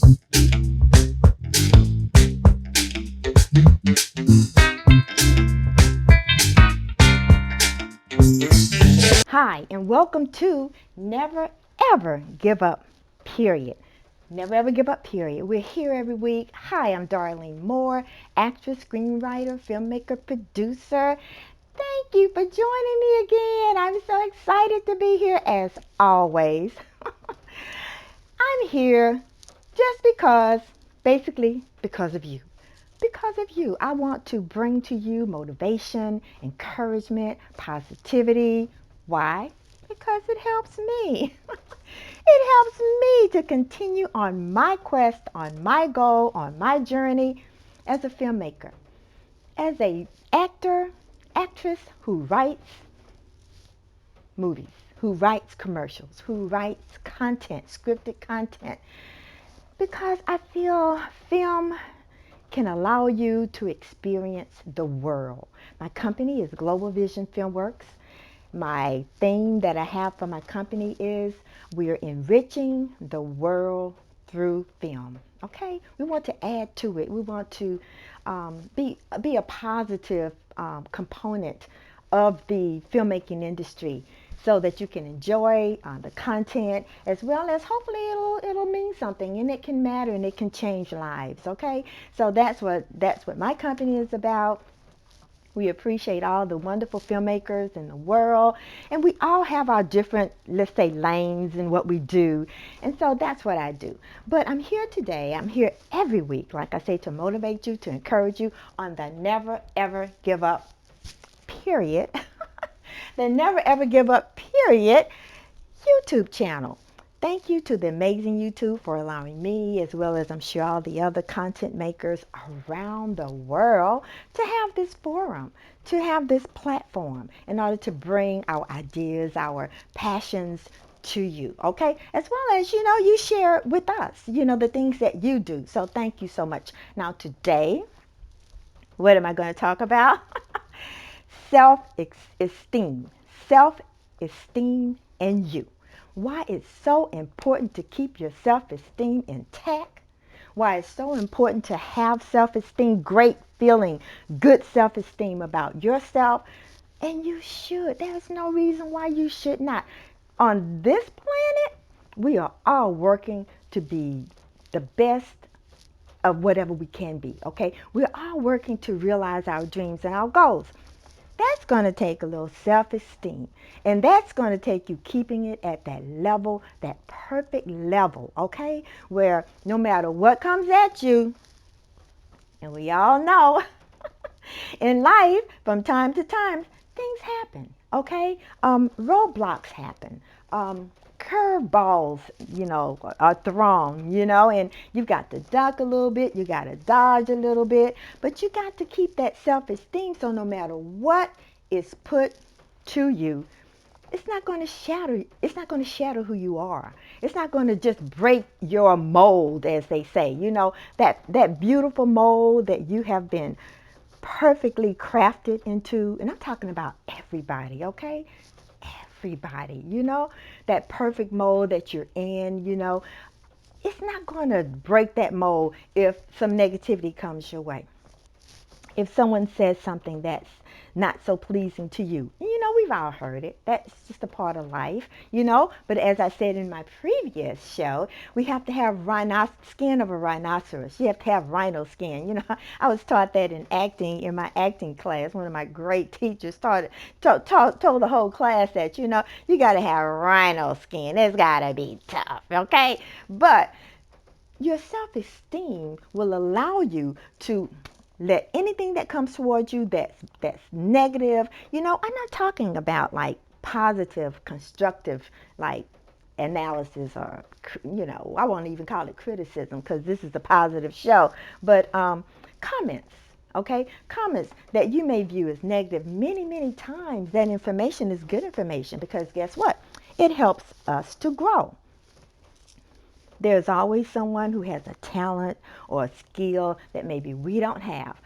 Hi, and welcome to Never Ever Give Up, period. Never ever give up, period. We're here every week. Hi, I'm Darlene Moore, actress, screenwriter, filmmaker, producer. Thank you for joining me again. I'm so excited to be here as always. I'm here just because, basically, because of you. Because of you. I want to bring to you motivation, encouragement, positivity. Why? Because it helps me. It helps me to continue on my quest, on my goal, on my journey as a filmmaker, as a actor, actress who writes movies, who writes commercials, who writes content, scripted content, because I feel film can allow you to experience the world. My company is Global Vision Filmworks. My theme that I have for my company is we're enriching the world through film. Okay, we want to add to it. We want to be a positive component of the filmmaking industry, so that you can enjoy the content, as well as hopefully it'll mean something, and it can matter, and it can change lives. Okay, so that's what my company is about. We appreciate all the wonderful filmmakers in the world, and we all have our different, let's say, lanes in what we do, and so that's what I do. But I'm here today, I'm here every week, like I say, to motivate you, to encourage you on the Never Ever Give Up, period. The Never Ever Give Up, period YouTube channel. Thank you to the amazing YouTube for allowing me, as well as I'm sure all the other content makers around the world, to have this forum, to have this platform in order to bring our ideas, our passions to you, okay? As well as, you share with us, the things that you do. So thank you so much. Now today, what am I going to talk about? Self-esteem. Self-esteem and you. Why it's so important to keep your self-esteem intact. Why it's so important to have self-esteem, great feeling, good self-esteem about yourself. And you should. There's no reason why you should not. On this planet, we are all working to be the best of whatever we can be, okay? We're all working to realize our dreams and our goals. That's going to take a little self-esteem, and that's going to take you keeping it at that level, that perfect level, okay? Where no matter what comes at you, and we all know in life, from time to time, things happen, okay? Roadblocks happen. Curveballs, are thrown, and you've got to duck a little bit, you got to dodge a little bit, but you got to keep that self-esteem, so no matter what is put to you, it's not going to shatter who you are. It's not going to just break your mold, as they say, that beautiful mold that you have been perfectly crafted into. And I'm talking about everybody, okay? Everybody, that perfect mold that you're in, it's not going to break that mold if some negativity comes your way. If someone says something that's not so pleasing to you, we've all heard it. That's just a part of life, But as I said in my previous show, we have to have skin of a rhinoceros. You have to have rhino skin. I was taught that in acting, in my acting class. One of my great teachers told the whole class that, you got to have rhino skin. It's got to be tough, okay? But your self-esteem will allow you to let anything that comes towards you that's negative, I'm not talking about like positive, constructive, like analysis, or I won't even call it criticism, because this is a positive show, but comments. Okay, comments that you may view as negative, many times that information is good information, because guess what? It helps us to grow. There's always someone who has a talent or a skill that maybe we don't have.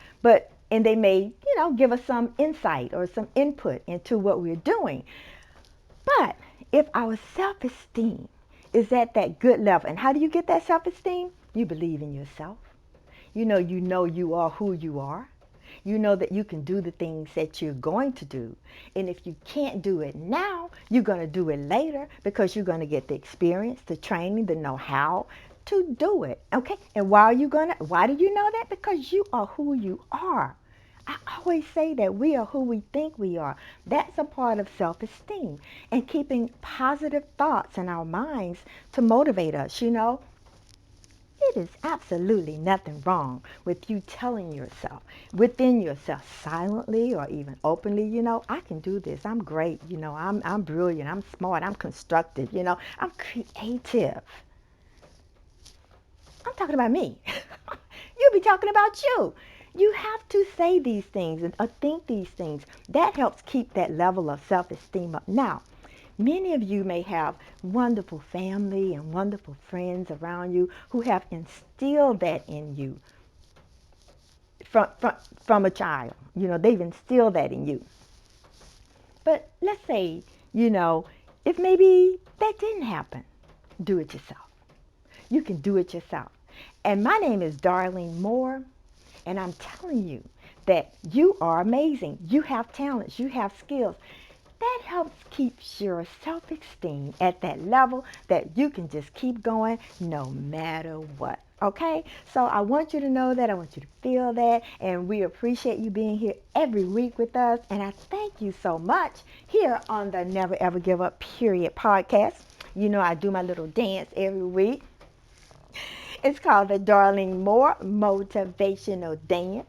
And they may, give us some insight or some input into what we're doing. But if our self-esteem is at that good level, and how do you get that self-esteem? You believe in yourself. You know you are who you are. You know that you can do the things that you're going to do. And if you can't do it now, you're going to do it later because you're going to get the experience, the training, the know-how to do it. Okay? And why do you know that? Because you are who you are. I always say that we are who we think we are. That's a part of self-esteem and keeping positive thoughts in our minds to motivate us. It is absolutely nothing wrong with you telling yourself, within yourself, silently or even openly, I can do this. I'm great. I'm brilliant. I'm smart. I'm constructive. I'm creative. I'm talking about me. You be talking about you. You have to say these things and think these things. That helps keep that level of self-esteem up. Now, many of you may have wonderful family and wonderful friends around you who have instilled that in you from a child. They've instilled that in you. But let's say, if maybe that didn't happen, do it yourself. You can do it yourself. And my name is Darlene Moore, and I'm telling you that you are amazing. You have talents. You have skills. That helps keep your self-esteem at that level that you can just keep going no matter what. Okay? So I want you to know that. I want you to feel that. And we appreciate you being here every week with us. And I thank you so much here on the Never Ever Give Up Period podcast. I do my little dance every week. It's called the Darlene Moore Motivational Dance.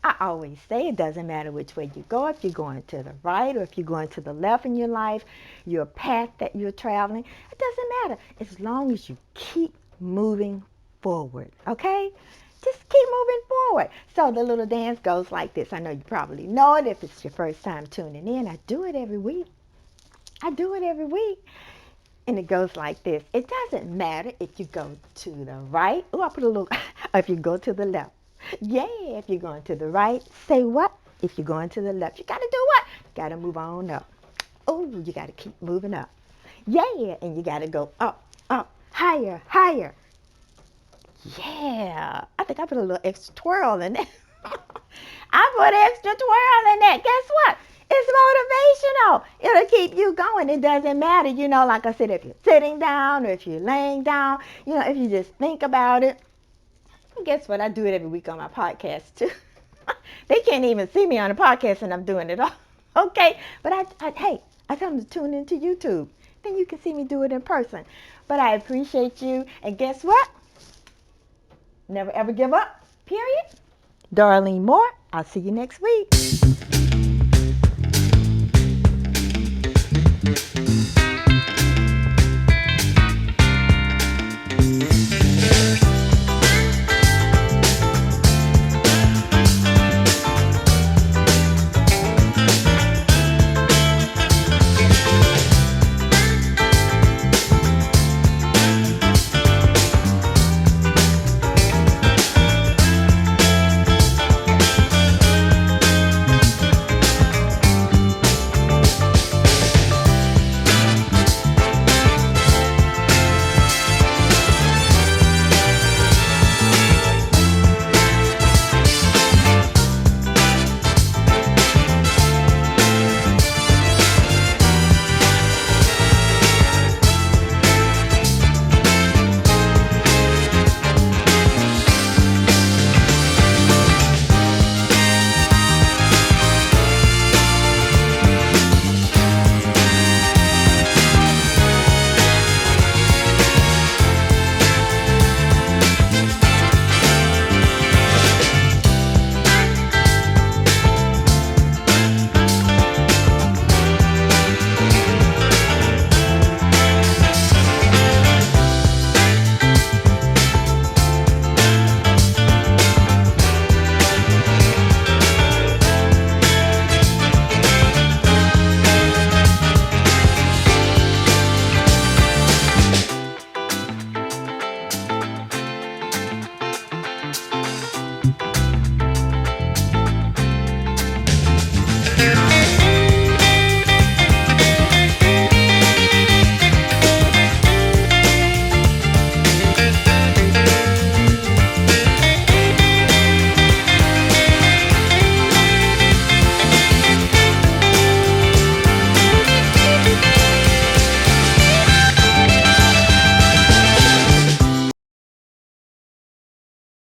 I always say it doesn't matter which way you go, if you're going to the right or if you're going to the left in your life, your path that you're traveling, it doesn't matter as long as you keep moving forward, okay? Just keep moving forward. So the little dance goes like this. I know you probably know it if it's your first time tuning in. I do it every week. And it goes like this. It doesn't matter if you go to the right. Oh, I put a little, if you go to the left. Yeah, if you're going to the right, say what? If you're going to the left, you got to do what? You got to move on up. Oh, you got to keep moving up. Yeah, and you got to go up, up, higher, higher. Yeah, I think I put a little extra twirl in there. I put extra twirl in that. Guess what? It's motivational. It'll keep you going. It doesn't matter, like I said, if you're sitting down or if you're laying down, if you just think about it. And guess what? I do it every week on my podcast too. They can't even see me on the podcast and I'm doing it all. Okay, but hey, I tell them to tune into YouTube. Then you can see me do it in person. But I appreciate you. And guess what? Never ever give up, period. Darlene Moore, I'll see you next week.